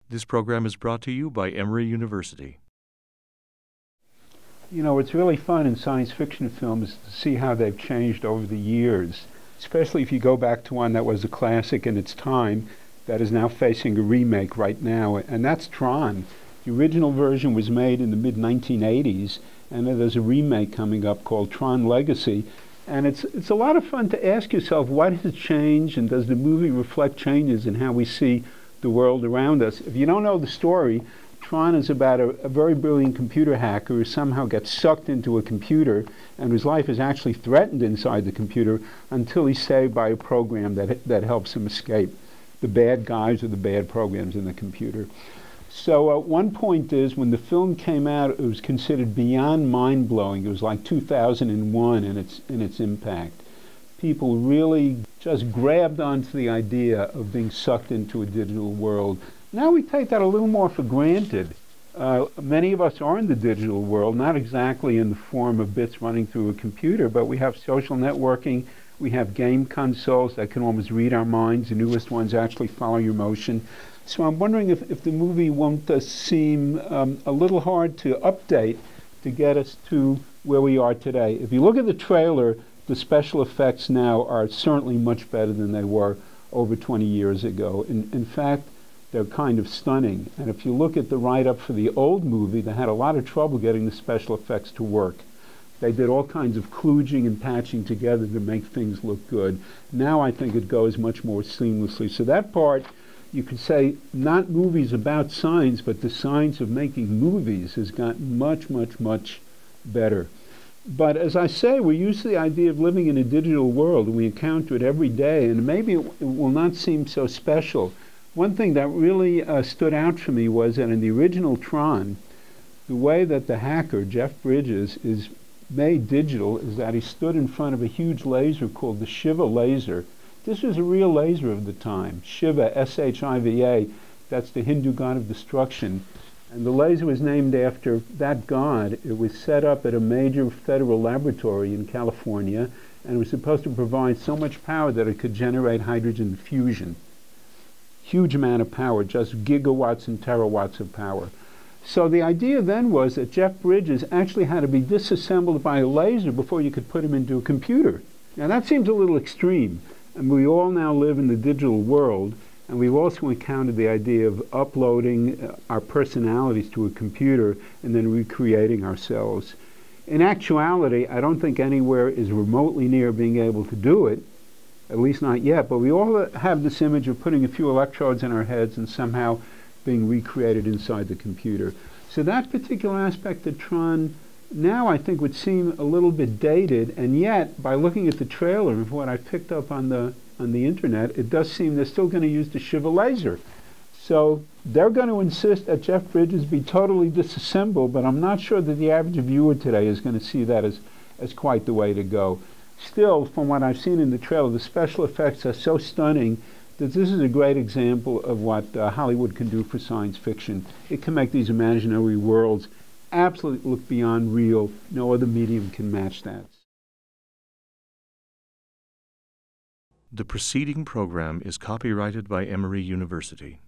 This program is brought to you by Emory University. You know, what's really fun in science fiction films is to see how they've changed over the years, especially if you go back to one that was a classic in its time that is now facing a remake right now, and that's TRON. The original version was made in the mid-1980s, and there's a remake coming up called TRON Legacy. And it's a lot of fun to ask yourself, what has changed, and does the movie reflect changes in how we see the world around us? If you don't know the story, TRON is about a very brilliant computer hacker who somehow gets sucked into a computer and whose life is actually threatened inside the computer until he's saved by a program that helps him escape the bad guys or the bad programs in the computer. So one point is, when the film came out, it was considered beyond mind-blowing. It was like 2001 in its impact. People really just grabbed onto the idea of being sucked into a digital world. Now we take that a little more for granted. Many of us are in the digital world, not exactly in the form of bits running through a computer, but we have social networking, we have game consoles that can almost read our minds. The newest ones actually follow your motion. So I'm wondering if the movie won't seem a little hard to update to get us to where we are today. If you look at the trailer, the special effects now are certainly much better than they were over 20 years ago. In fact, they're kind of stunning. And if you look at the write-up for the old movie, they had a lot of trouble getting the special effects to work. They did all kinds of kludging and patching together to make things look good. Now I think it goes much more seamlessly. So that part, you could say, not movies about science, but the science of making movies has gotten much, much, much better. But as I say, we're used to the idea of living in a digital world, and we encounter it every day, and maybe it will not seem so special. One thing that really stood out for me was that in the original TRON, the way that the hacker, Jeff Bridges, is made digital is that he stood in front of a huge laser called the Shiva laser. This was a real laser of the time. Shiva, S-H-I-V-A, that's the Hindu god of destruction. And the laser was named after that god. It was set up at a major federal laboratory in California, and it was supposed to provide so much power that it could generate hydrogen fusion. Huge amount of power, just gigawatts and terawatts of power. So the idea then was that Jeff Bridges actually had to be disassembled by a laser before you could put him into a computer. Now that seems a little extreme, and we all now live in the digital world, and we've also encountered the idea of uploading our personalities to a computer and then recreating ourselves. In actuality, I don't think anywhere is remotely near being able to do it, at least not yet, but we all have this image of putting a few electrodes in our heads and somehow being recreated inside the computer. So that particular aspect of TRON now I think would seem a little bit dated, and yet by looking at the trailer and what I picked up on the internet, it does seem they're still going to use the Shiva laser. So they're going to insist that Jeff Bridges be totally disassembled, but I'm not sure that the average viewer today is going to see that as quite the way to go. Still, from what I've seen in the trailer, the special effects are so stunning that this is a great example of what Hollywood can do for science fiction. It can make these imaginary worlds absolutely look beyond real. No other medium can match that. The preceding program is copyrighted by Emory University.